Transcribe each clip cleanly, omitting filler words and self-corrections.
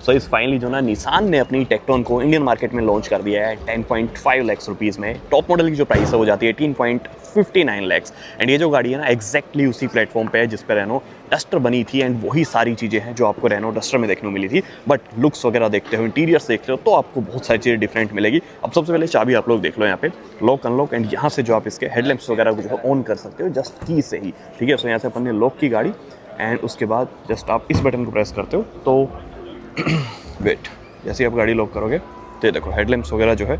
सो इस फाइनली जो ना निसान ने अपनी टेक्टोन को इंडियन मार्केट में लॉन्च कर दिया है 10.5 लाख रुपीज़ में। टॉप मॉडल की जो प्राइस है वो जाती है 18.59 लाख। एंड ये जो गाड़ी है ना एग्जैक्टली उसी प्लेटफॉर्म पे है जिस पर रेनो डस्टर बनी थी एंड वही सारी चीज़ें हैं जो आपको रेनो डस्टर में देखने को मिली थी। बट लुक्स वगैरह देखते हो, इंटीरियर्स देखते हो तो आपको बहुत सारी चीज़ें डिफरेंट मिलेगी। अब सबसे पहले चाबी आप लोग देख लो यहाँ पे, लॉक अनलॉक, एंड यहाँ से जो आप इसके हेडलैम्प्स वगैरह को जो है ऑन कर सकते हो जस्ट की से ही, ठीक है। सो यहाँ से अपन ने लॉक की गाड़ी एंड उसके बाद जस्ट आप इस बटन को प्रेस करते हो तो वेट, जैसे आप गाड़ी लॉक करोगे तो ये देखो हेडलैम्प्स वगैरह जो है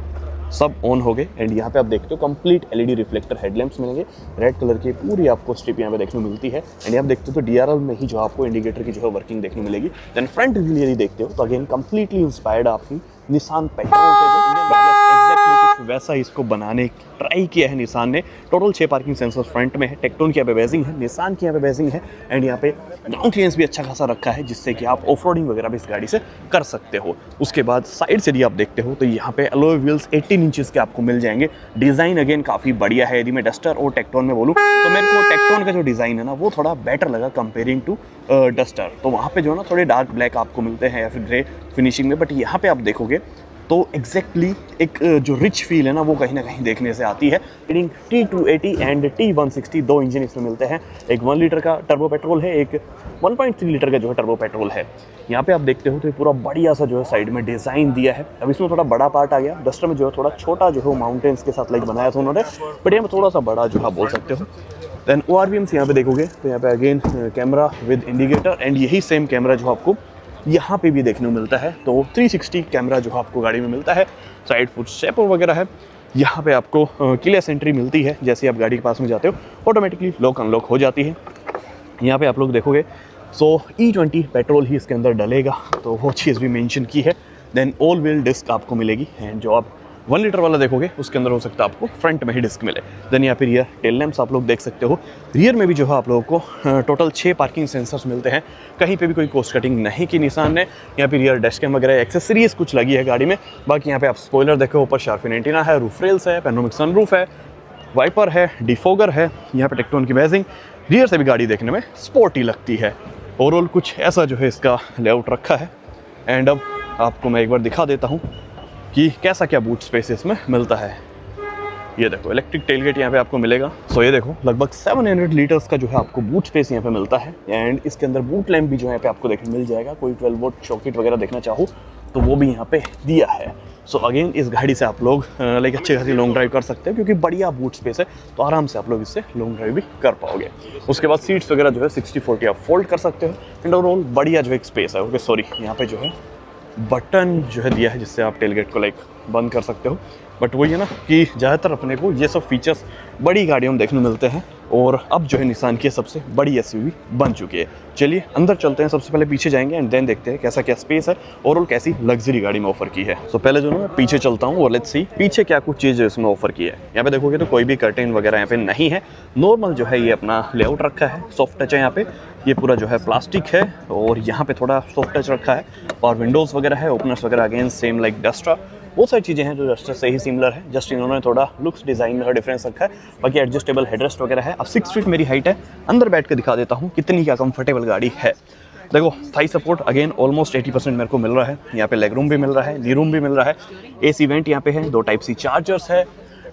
सब ऑन हो गए। एंड यहाँ पे आप देखते हो कंप्लीट एलईडी रिफ्लेक्टर हेडलैम्प्स मिलेंगे, रेड कलर की पूरी आपको स्ट्रिप यहाँ पे देखने को मिलती है। एंड यहाँ पे देखते हो तो डीआरएल में ही जो आपको इंडिकेटर की जो है वर्किंग देखने मिलेगी। देन फ्रंट व्यू यदि देखते हो तो अगेन कंप्लीटली इंस्पायर्ड आपकी निसान पेट्रोल के जो इंडियन एग्जैक्टली कुछ वैसा इसको बनाने ट्राई किया है निसान ने। टोटल 6 पार्किंग सेंसर्स फ्रंट में है, टेक्टोन की यहाँ पे बेजिंग है, निसान की यहाँ पे बेजिंग है। एंड यहाँ पे ग्राउंड क्लियरेंस भी अच्छा खासा रखा है जिससे कि आप ऑफ रोडिंग वगैरह भी इस गाड़ी से कर सकते हो। उसके बाद साइड से यदि आप देखते हो तो यहाँ पे अलॉय व्हील्स 18 इंचेस के आपको मिल जाएंगे। डिज़ाइन अगेन काफ़ी बढ़िया है। यदि मैं डस्टर और टेक्टोन में बोलूँ तो मेरे को टेक्टोन का जो डिज़ाइन है ना वो थोड़ा बेटर लगा कंपेयरिंग टू डस्टर। तो वहाँ पे जो है ना थोड़े डार्क ब्लैक आपको मिलते हैं या फिर ग्रे फिनिशिंग में, बट यहाँ पे आप देखोगे तो एग्जैक्टली एक जो रिच फील है ना वो कहीं ना कहीं देखने से आती है। T280 एंड T160 दो इंजन इसमें मिलते हैं। एक 1 लीटर का टर्बो पेट्रोल है, एक 1.3 लीटर का जो है टर्बो पेट्रोल है। यहाँ पे आप देखते हो तो ये पूरा बढ़िया सा जो है साइड में डिज़ाइन दिया है। अब इसमें थोड़ा बड़ा पार्ट आ गया, डस्टर में जो है थोड़ा छोटा जो है माउंटेन्स के साथ लाइक बनाया था उन्होंने, बट यहाँ में थोड़ा सा बड़ा जो है बोल सकते हो। देन ORVMs यहाँ पे देखोगे तो यहाँ पे again camera with indicator, and यही सेम कैमरा जो आपको यहाँ पे भी देखने को मिलता है। तो 360 कैमरा जो आपको गाड़ी में मिलता है। साइड फुट स्टेपर वगैरह है। यहाँ पे आपको कीलेस एंट्री मिलती है, जैसे आप गाड़ी के पास में जाते हो ऑटोमेटिकली लॉक अनलॉक हो जाती है। यहाँ पे आप लोग देखोगे सो E20 पेट्रोल ही इसके अंदर डलेगा, तो वो चीज़ भी मेंशन की है। देन ऑल व्हील डिस्क आपको मिलेगी, एंड जो आप 1 लीटर वाला देखोगे उसके अंदर हो सकता है आपको फ्रंट में ही डिस्क मिले। देन यहाँ पे रियर टेल लैंप्स आप लोग देख सकते हो। रियर में भी जो है आप लोगों को टोटल 6 पार्किंग सेंसर्स मिलते हैं। कहीं पे भी कोई कॉस्ट कटिंग नहीं की निसान ने। यहाँ पे रियर डैश कैम वगैरह एक्सेसरीज कुछ लगी है गाड़ी में। बाकी यहाँ पे आप स्पॉइलर देखो, ऊपर शार्प एंटीना है, रूफ रेल्स है, पैनोरामिक सनरूफ है, वाइपर है, डिफोगर है। यहाँ पे टेक्टोन की बेजिंग, रियर से भी गाड़ी देखने में स्पोर्टी लगती है। ओवरऑल कुछ ऐसा जो है इसका लेआउट रखा है। एंड अब आपको मैं एक बार दिखा देता हूँ कि कैसा क्या बूट स्पेस इसमें मिलता है। ये देखो इलेक्ट्रिक टेलगेट यहाँ पे आपको मिलेगा। सो ये देखो लगभग 700 लीटर्स का जो है आपको बूट स्पेस यहाँ पे मिलता है। एंड इसके अंदर बूट लैम्प भी जो है यहाँ पे आपको देखने मिल जाएगा। कोई 12 वोल्ट सॉकेट वगैरह देखना चाहो तो वो भी यहाँ पे दिया है। सो अगेन इस गाड़ी से आप लोग लाइक अच्छी खासी लॉन्ग ड्राइव कर सकते हैं क्योंकि बढ़िया बूट स्पेस है, तो आराम से आप लोग इससे लॉन्ग ड्राइव भी कर पाओगे। उसके बाद सीट्स वगैरह जो है 60-40 आप फोल्ड कर सकते हो। एंड ओवरऑल बढ़िया जो एक स्पेस है। ओके सॉरी, यहाँ पे जो है बटन जो है दिया है जिससे आप टेलगेट को लाइक बंद कर सकते हो। बट वही है ना कि ज़्यादातर अपने को ये सब फीचर्स बड़ी गाड़ियों में देखने मिलते हैं, और अब जो है निसान की सबसे बड़ी एसयूवी बन चुकी है। चलिए अंदर चलते हैं। सबसे पहले पीछे जाएंगे एंड देन देखते हैं कैसा क्या स्पेस है और कैसी लग्जरी गाड़ी में ऑफर की है। तो पहले जो मैं पीछे चलता हूँ और लेट्स सी पीछे क्या कुछ चीज़ इसमें ऑफर की है। यहाँ पे देखोगे तो कोई भी कर्टेन वगैरह यहाँ पे नहीं है। नॉर्मल जो है ये अपना लेआउट रखा है, सॉफ्ट टच है यहाँ पे। ये पूरा जो है प्लास्टिक है और यहाँ पे थोड़ा सॉफ्ट टच रखा है। और विंडोज़ वगैरह है, ओपनर्स वगैरह अगेन सेम लाइक डस्टर। बहुत सारी चीज़ें हैं जो डस्टर से ही सिमिलर है, जस्ट इन्होंने थोड़ा लुक्स डिज़ाइन में डिफरेंस रखा है। बाकी एडजस्टेबल हेडरेस्ट वगैरह है। अब 6 फीट मेरी हाइट है। अंदर बैठ के दिखा देता हूँ कितनी क्या कंफर्टेबल गाड़ी है। देखो थाई सपोर्ट अगेन ऑलमोस्ट 80% मेरे को मिल रहा है। यहाँ पे लेग रूम भी मिल रहा है, नी रूम भी मिल रहा है। AC वेंट यहाँ पे है, 2 टाइप C चार्जर्स है।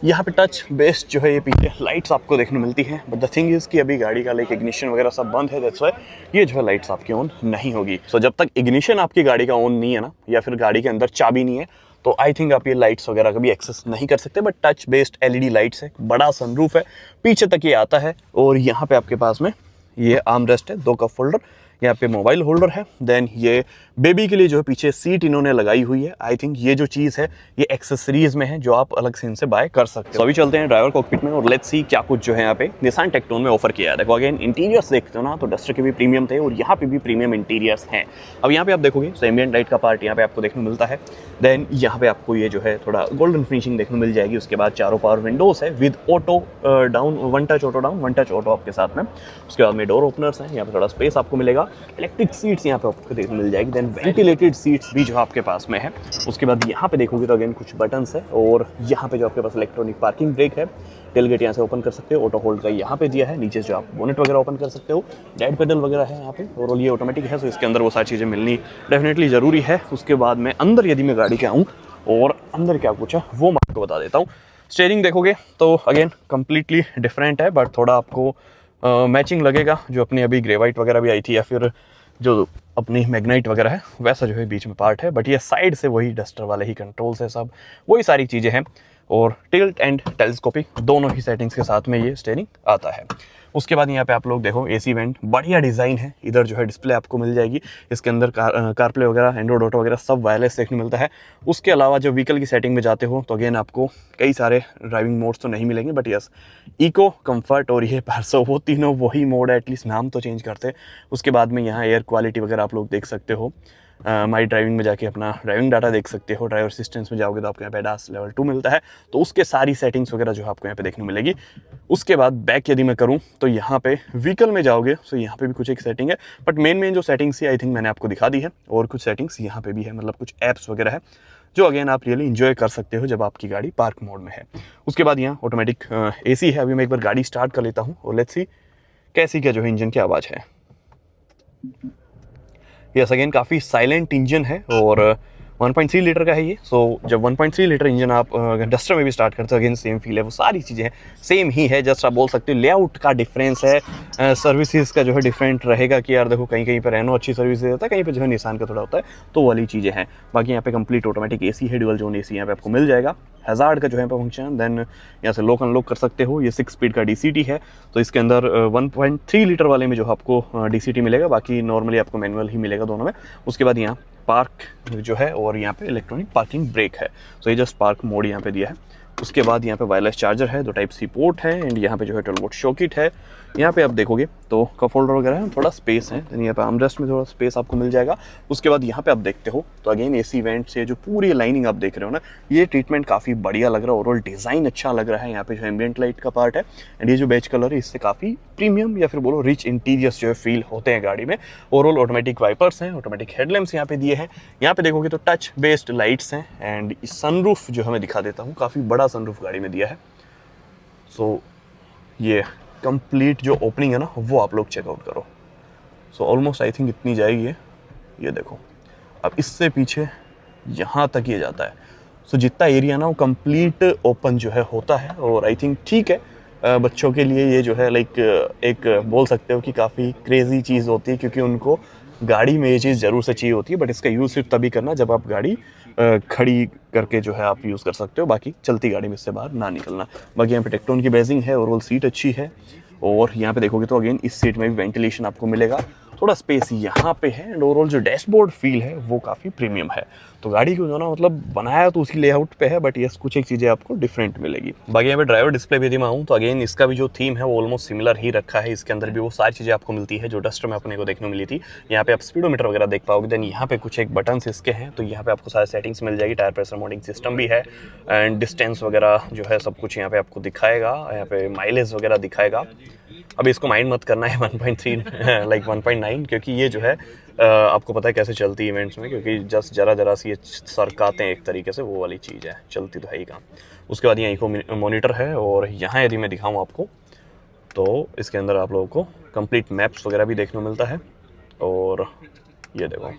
यहाँ पे टच बेस्ड जो है ये पीछे लाइट्स आपको देखने मिलती हैं। बट द थिंग इज़ कि अभी गाड़ी का लाइक इग्निशन वगैरह सब बंद है, दैट्स व्हाई ये जो है लाइट्स आपकी ऑन नहीं होगी। सो जब तक इग्निशन आपकी गाड़ी का ऑन नहीं है ना, या फिर गाड़ी के अंदर चाबी नहीं है, तो आई थिंक आप ये लाइट्स वगैरह का भी एक्सेस नहीं कर सकते। But touch based LED lights है, बड़ा सनरूफ है, पीछे तक ये आता है। और यहाँ पे आपके पास में ये आर्म रेस्ट है, 2 कप होल्डर, यहाँ पे मोबाइल होल्डर है। देन ये बेबी के लिए जो है पीछे सीट इन्होंने लगाई हुई है। आई थिंक ये जो चीज़ है ये एक्सेसरीज में है जो आप अलग से इनसे बाय कर सकते हो। अभी चलते हैं ड्राइवर कॉकपिट में और लेट्स सी क्या कुछ जो है यहाँ पे निसान टेक्टोन में ऑफर किया है। देखो अगेन इंटीरियर्स देखते हो ना तो डस्टर के भी प्रीमियम थे और यहाँ पे भी प्रीमियम इंटीरियर्स हैं। अब यहाँ पे आप देखोगे एम्बिएंट लाइट का पार्ट यहाँ पे आपको देखने को मिलता है। देन यहाँ पे आपको ये जो है थोड़ा गोल्डन फिनिशिंग देखने मिल जाएगी। उसके बाद चारों पावर विंडोज है with auto down, 1 touch auto down, 1 touch auto आपके साथ में। उसके बाद में डोर ओपनर्स हैं, यहाँ पे थोड़ा स्पेस आपको मिलेगा। इलेक्ट्रिक सीट्स यहाँ पे आपको देखने मिल जाएगी, देन वेंटिलेटेड सीट्स भी जो आपके पास में है। उसके बाद यहाँ पे देखोगे तो अगेन कुछ बटन्स है, और यहाँ पे जो आपके पास इलेक्ट्रॉनिक पार्किंग ब्रेक है, टेलगेट यहाँ से ओपन कर सकते हो, ऑटो होल्ड का यहाँ पे दिया है, नीचे जो आप बोनेट वगैरह ओपन कर सकते हो, डेड पेडल वगैरह है यहाँ पे, और ये ऑटोमेटिक है, तो इसके अंदर वो सारी चीज़ें मिलनी डेफिनेटली ज़रूरी है। उसके बाद में अंदर यदि मैं गाड़ी के आऊँ और अंदर क्या कुछ है वो मैं आपको बता देता हूँ। स्टीयरिंग देखोगे तो अगेन कम्प्लीटली डिफरेंट है, बट थोड़ा आपको मैचिंग लगेगा जो अपनी अभी ग्रेवाइट वगैरह भी आई थी, या फिर जो अपनी मैग्नाइट वगैरह है वैसा जो है बीच में पार्ट है, बट ये साइड से वही डस्टर वाले ही कंट्रोल्स है, सब वही सारी चीज़ें हैं। और टिल्ट एंड टेलीस्कोपिक दोनों ही सेटिंग्स के साथ में ये स्टीयरिंग आता है। उसके बाद यहाँ पे आप लोग देखो एसी वेंट, बढ़िया डिज़ाइन है, इधर जो है डिस्प्ले आपको मिल जाएगी, इसके अंदर कारप्ले वगैरह, एंड्रॉइड ऑटो वगैरह सब वायरलेस देखने मिलता है। उसके अलावा जब व्हीकल की सेटिंग में जाते हो तो अगेन आपको कई सारे ड्राइविंग मोड्स तो नहीं मिलेंगे, बट यस इको, कंफर्ट और ये परसो वो तीनों वही मोड है, एटलीस्ट नाम तो चेंज करते हैं। उसके बाद में यहाँ एयर क्वालिटी वगैरह आप लोग देख सकते हो, माई ड्राइविंग में जाके अपना ड्राइविंग डाटा देख सकते हो, ड्राइवर असिस्टेंस में जाओगे तो आपको यहाँ पे ADAS लेवल 2 मिलता है, तो उसके सारी सेटिंग्स वगैरह जो आपको यहाँ पे देखने मिलेगी। उसके बाद बैक यदि मैं करूँ तो यहाँ पे व्हीकल में जाओगे तो यहाँ पे भी कुछ एक सेटिंग है, बट मेन जो सेटिंग्स है आई थिंक मैंने आपको दिखा दी है, और कुछ सेटिंग्स यहाँ पे भी है, मतलब कुछ ऐप्स वगैरह है जो अगेन आप रियली इंजॉय कर सकते हो जब आपकी गाड़ी पार्क मोड में है। उसके बाद यहाँ ऑटोमेटिक AC है। अभी मैं एक बार गाड़ी स्टार्ट कर लेता हूँ और लेट्स सी कैसी क्या जो है इंजन की आवाज़ है। यस अगेन काफ़ी साइलेंट इंजन है, और 1.3 लीटर का है ये। सो जब 1.3 लीटर इंजन आप डस्टर में भी स्टार्ट करते हो अगेन सेम फील है, वो सारी चीज़ें हैं सेम ही है, जस्ट आप बोल सकते हो लेआउट का डिफरेंस है, सर्विसेज का जो है डिफरेंट रहेगा कि यार देखो कहीं कहीं पर रेनो अच्छी सर्विस देता है, कहीं पे जो है निसान का थोड़ा होता है, तो वाली चीज़ें हैं। बाकी यहाँ पे कंप्लीट ऑटोमेटिक AC है, ड्यूअल जोन AC यहाँ पे आपको मिल जाएगा, हैज़ार्ड का जो है फंक्शन, देन यहाँ से लॉक अनलॉक कर सकते हो। ये 6 स्पीड का DCT है, तो इसके अंदर 1.3 लीटर वाले में जो आपको DCT मिलेगा, बाकी नॉर्मली आपको मैनुअल ही मिलेगा दोनों में। उसके बाद यहाँ पार्क जो है, और यहाँ पे इलेक्ट्रॉनिक पार्किंग ब्रेक है, तो ये जस्ट पार्क मोड यहाँ पे दिया है। उसके बाद यहाँ पे वायरलेस चार्जर है, 2 Type-C पोर्ट है, एंड यहाँ पे जो है 12 वोल्ट शॉकेट है। यहाँ पे आप देखोगे तो कप होल्डर वगैरह है, थोड़ा स्पेस है, यहाँ पे आर्मरेस्ट में थोड़ा स्पेस आपको मिल जाएगा। उसके बाद यहाँ पे आप देखते हो तो अगेन AC वेंट से जो पूरी लाइनिंग आप देख रहे हो ना, ये ट्रीटमेंट काफ़ी बढ़िया लग रहा है, ओवरऑल डिज़ाइन अच्छा लग रहा है। यहाँ पे जो एम्बिएंट लाइट का पार्ट है, एंड ये जो बेज कलर है इससे काफ़ी प्रीमियम या फिर बोलो रिच इंटीरियर्स जो है फील होते हैं गाड़ी में। ओवरऑल ऑटोमेटिक वाइपर्स हैं, ऑटोमेटिक हेडलैम्प्स यहाँ पे दिए हैं। यहाँ पे देखोगे तो टच बेस्ड लाइट्स हैं, एंड सनरूफ जो हमें दिखा देता हूँ, काफ़ी बड़ा सनरूफ गाड़ी में दिया है। सो ये कंप्लीट जो ओपनिंग है ना वो आप लोग चेकआउट करो। सो ऑलमोस्ट आई थिंक इतनी जाएगी ये देखो, अब इससे पीछे यहाँ तक ये जाता है। सो जितना एरिया ना वो कंप्लीट ओपन जो है होता है, और आई थिंक ठीक है बच्चों के लिए ये जो है लाइक एक बोल सकते हो कि काफ़ी क्रेजी चीज़ होती है, क्योंकि उनको गाड़ी में ये चीज़ ज़रूर से चाहिए होती है, बट इसका यूज़ सिर्फ तभी करना जब आप गाड़ी खड़ी करके जो है आप यूज़ कर सकते हो, बाकी चलती गाड़ी में इससे बाहर ना निकलना। बाकी यहाँ पे टेक्टोन की बेजिंग है, ओवरऑल सीट अच्छी है, और यहाँ पे देखोगे तो अगेन इस सीट में भी वेंटिलेशन आपको मिलेगा, थोड़ा स्पेस यहाँ पे है, एंड ओवरऑल जो डैशबोर्ड फील है वो काफ़ी प्रीमियम है। तो गाड़ी को जो ना मतलब बनाया तो उसी लेआउट पे है, बट यस कुछ एक चीज़ें आपको डिफरेंट मिलेगी। बाकी यहाँ पे ड्राइवर डिस्प्ले भी यदि मैं आऊँ तो अगेन इसका भी जो थीम है वो ऑलमोस्ट सिमिलर ही रखा है। इसके अंदर भी वो सारी चीज़ें आपको मिलती है जो डस्टर में अपने को देखने मिली थी। यहाँ पे आप स्पीडोमीटर वगैरह देख पाओगे, देन यहाँ पे कुछ एक बटन्स इसके हैं, तो यहाँ पे आपको सारे सेटिंग्स मिल जाएगी, टायर प्रेशर मोडिंग सिस्टम भी है, एंड डिस्टेंस वगैरह जो है सब कुछ यहाँ पे आपको दिखाएगा, यहाँ पे माइलेज वगैरह दिखाएगा। अभी इसको माइंड मत करना है 1.3 लाइक 1.9, क्योंकि ये जो है आपको पता है कैसे चलती है इवेंट्स में, क्योंकि जस्ट जरा सी ये सरकाते हैं एक तरीके से, वो वाली चीज़ है, चलती तो है ही काम। उसके बाद यहाँ इको मॉनिटर है, और यहाँ यदि मैं दिखाऊँ आपको तो इसके अंदर आप लोगों को कंप्लीट मैप्स वगैरह भी देखने को मिलता है, और ये देखो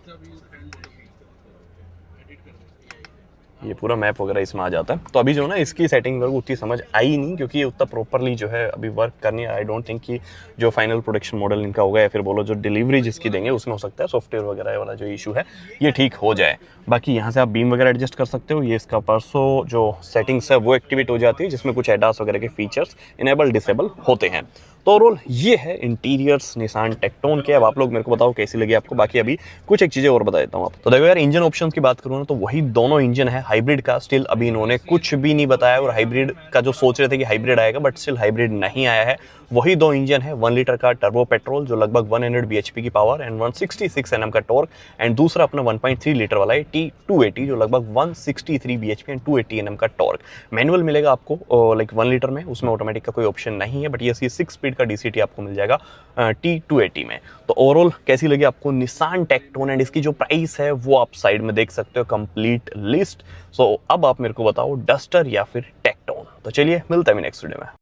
ये पूरा मैप वगैरह इसमें आ जाता है। तो अभी जो ना इसकी सेटिंग वगैरह उतनी समझ आई नहीं, क्योंकि ये उतना प्रॉपरली जो है अभी वर्क करनी है। आई डोंट थिंक कि जो फाइनल प्रोडक्शन मॉडल इनका होगा, या फिर बोलो जो डिलीवरी जिसकी देंगे उसमें हो सकता है सॉफ्टवेयर वगैरह वाला जो इशू है ये ठीक हो जाए। बाकी यहाँ से आप बीम वगैरह एडजस्ट कर सकते हो, ये इसका परसों जो सेटिंग्स है वो एक्टिवेट हो जाती है, जिसमें कुछ ADAS वगैरह के फीचर्स इनेबल डिसेबल होते हैं। तो ओवरऑल ये है इंटीरियर्स निसान टेक्टोन के। अब आप लोग मेरे को बताओ कैसी लगी आपको। बाकी अभी कुछ एक चीज़ें और बता देता हूँ आपको। तो देखो यार, इंजन ऑप्शंस की बात करूँ ना तो वही दोनों इंजन है हाइब्रिड का। स्टिल अभी इन्होंने कुछ भी नहीं बताया, और हाइब्रिड का जो सोच रहे थे कि हाइब्रिड आएगा, बट स्टिल हाइब्रिड नहीं आया है। वही दो इंजन है, 1 लीटर का टर्बो पेट्रोल जो लगभग 100 bhp की पावर एंड 166 Nm का टॉर्क, एंड दूसरा अपना 1.3 लीटर वाला है T280 जो लगभग 163 bhp एंड 280 Nm का टॉर्क। मैनुअल मिलेगा आपको लाइक 1 लीटर में, उसमें ऑटोमेटिक का कोई ऑप्शन नहीं है, बट ये 6 स्पीड का DCT आपको मिल जाएगा T280 में। तो ओवरऑल कैसी लगी आपको निसान टेक्टोन, एंड इसकी जो प्राइस है वो आप साइड में देख सकते हो, कंप्लीट लिस्ट। सो अब आप मेरे को बताओ डस्टर या फिर टेक्टोन। तो चलिए मिलते हैं नेक्स्ट वीडियो में।